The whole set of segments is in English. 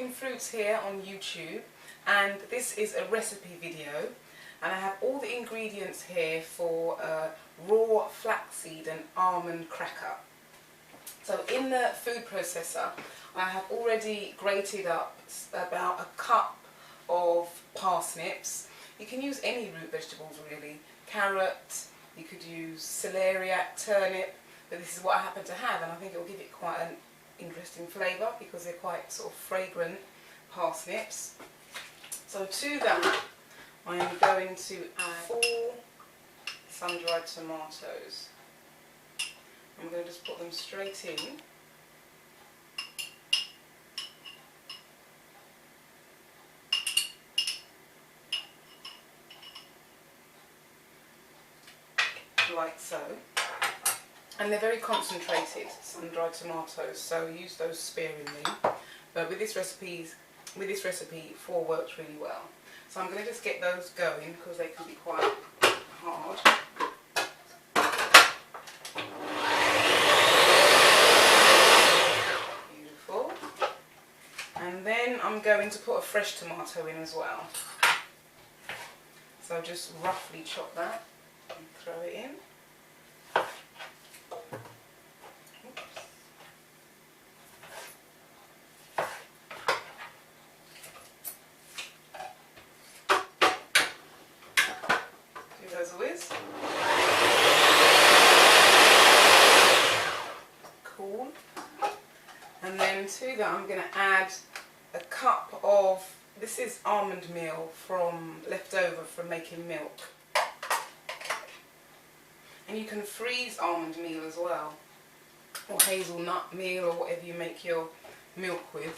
Chopping Fruits here on YouTube, and this is a recipe video, and I have all the ingredients here for a raw flaxseed and almond cracker. So in the food processor I have already grated up about a cup of parsnips. You can use any root vegetables really, carrot, you could use celeriac, turnip, but this is what I happen to have, and I think it will give it quite an interesting flavour because they're quite sort of fragrant parsnips. So to that I am going to add 4 sun-dried tomatoes. I'm going to just put them straight in. Like so. And they're very concentrated sun-dried tomatoes, so use those sparingly. But with this recipe 4 works really well. So I'm going to just get those going because they can be quite hard. Beautiful. And then I'm going to put a fresh tomato in as well. So just roughly chop that and throw it in. Cool. And then to that I'm going to add a cup of, this is almond meal from leftover from making milk. And you can freeze almond meal as well, or hazelnut meal, or whatever you make your milk with.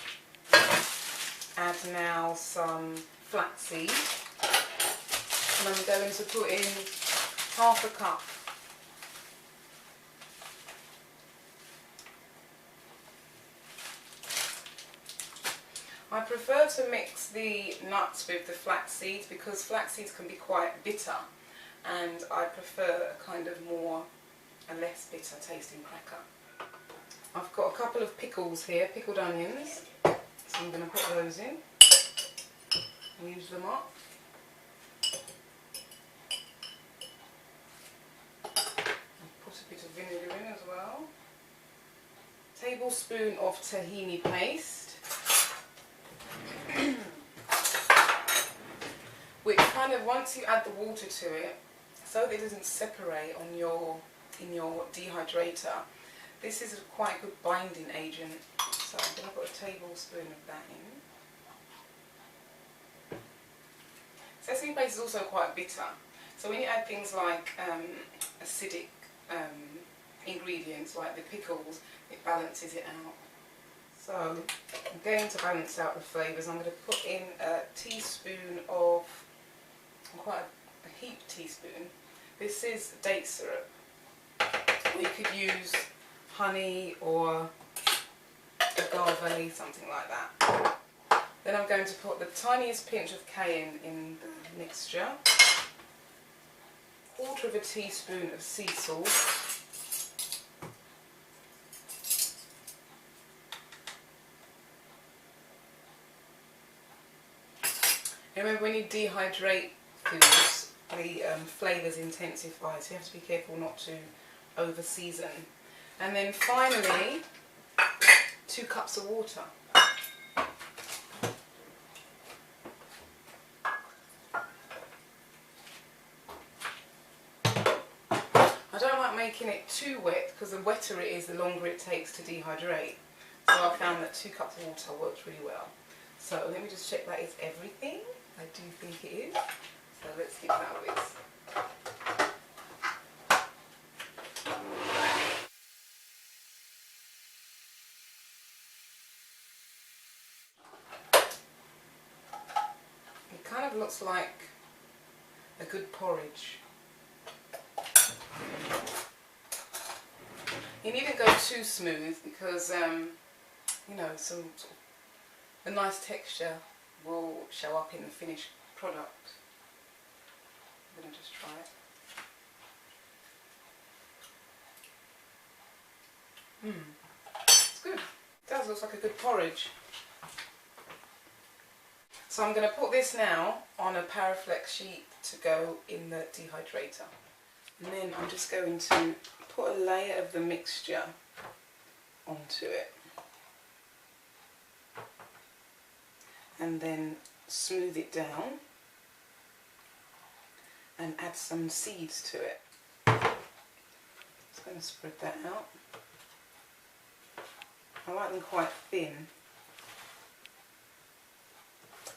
Add now some flaxseed. And I'm going to put in half a cup. I prefer to mix the nuts with the flax seeds because flax seeds can be quite bitter, and I prefer a kind of a less bitter tasting cracker. I've got a couple of pickles here, pickled onions, so I'm going to put those in and use them up. A bit of vinegar in as well. Tablespoon of tahini paste, which kind of, once you add the water to it, so that it doesn't separate in your dehydrator, this is a quite good binding agent. So I'm going to put a tablespoon of that in. Sesame paste is also quite bitter, so when you add things like acidic ingredients like the pickles, it balances it out. So I'm going to balance out the flavours. I'm going to put in a teaspoon of, quite a heaped teaspoon. This is date syrup. Or you could use honey or agave, something like that. Then I'm going to put the tiniest pinch of cayenne in the mixture. 1/4 teaspoon of sea salt. Remember, when you dehydrate foods, the flavours intensify, so you have to be careful not to over season. And then finally, 2 cups of water. I don't like making it too wet because the wetter it is, the longer it takes to dehydrate. So I found that 2 cups of water works really well. So let me just check that is everything. I do think it is. So let's give that a whisk. It kind of looks like a good porridge. You needn't go too smooth because you know, some sort of a nice texture will show up in the finished product. I'm going to just try it. It's good. It does look like a good porridge. So I'm going to put this now on a Paraflex sheet to go in the dehydrator. And then I'm just going to put a layer of the mixture onto it. And then smooth it down and add some seeds to it. Just going to spread that out. I like them quite thin.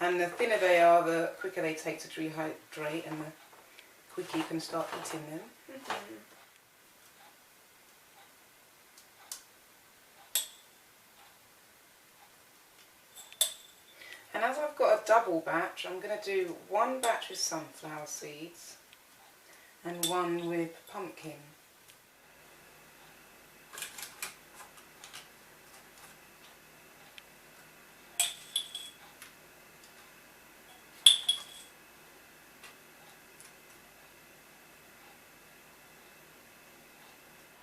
And the thinner they are, the quicker they take to dehydrate, and the quicker you can start eating them. And as I've got a double batch, I'm going to do one batch with sunflower seeds and one with pumpkin.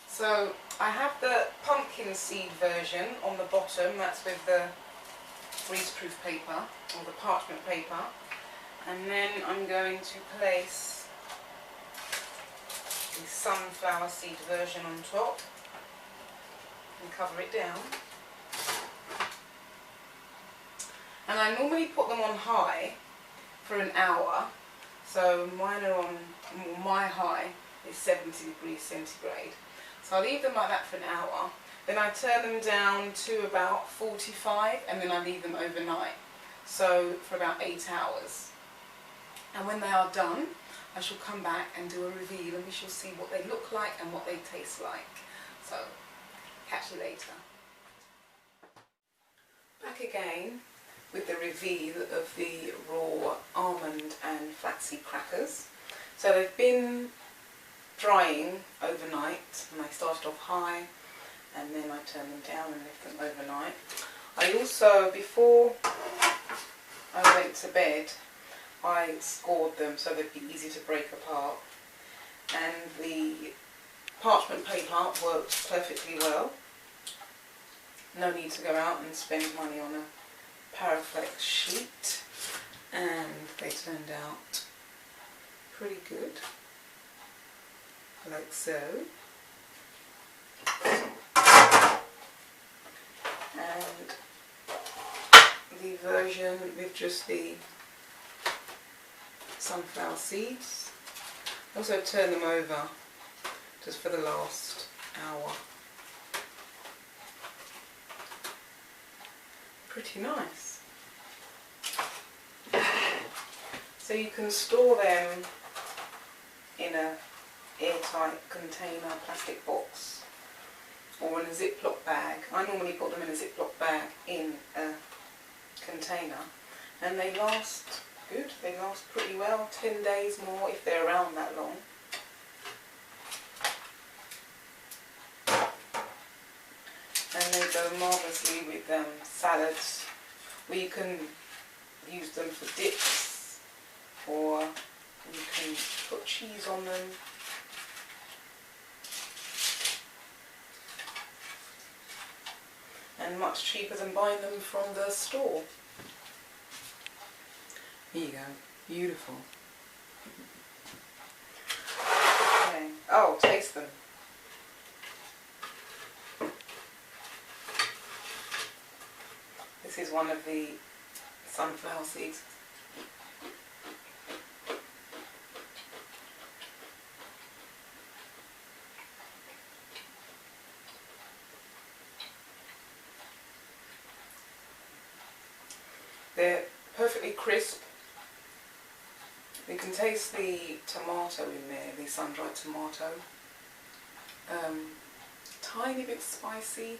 So I have the pumpkin seed version on the bottom, that's with the greaseproof paper or the parchment paper, and then I'm going to place the sunflower seed version on top and cover it down. And I normally put them on high for an hour, so mine are on, my high is 70 degrees centigrade. So I leave them like that for an hour, then I turn them down to about 45 and then I leave them overnight, so for about 8 hours. And when they are done, I shall come back and do a reveal and we shall see what they look like and what they taste like. So, catch you later. Back again with the reveal of the raw almond and flaxseed crackers. So they've been drying overnight, and I started off high and then I turned them down and left them overnight. I also, before I went to bed, I scored them so they'd be easy to break apart, and the parchment paper worked perfectly well. No need to go out and spend money on a Paraflex sheet, and they turned out pretty good, like so. And the version with just the sunflower seeds, also turn them over just for the last hour. Pretty nice. So you can store them in a airtight container, plastic box, or in a Ziploc bag. I normally put them in a Ziploc bag in a container, and they last good. They last pretty well, 10 days more if they're around that long. And they go marvellously with salads, where you can use them for dips, or you can put cheese on them. And much cheaper than buying them from the store. Here you go, beautiful. Okay. Oh, taste them. This is one of the sunflower seeds. They're perfectly crisp. You can taste the tomato in there, the sun-dried tomato. Tiny bit spicy,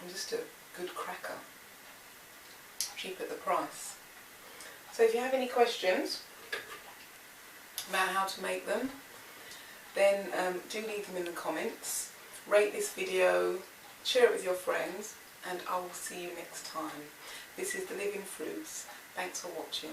and just a good cracker. Cheap at the price. So if you have any questions about how to make them, then do leave them in the comments. Rate this video, share it with your friends, and I will see you next time. This is The Living Fruits. Thanks for watching.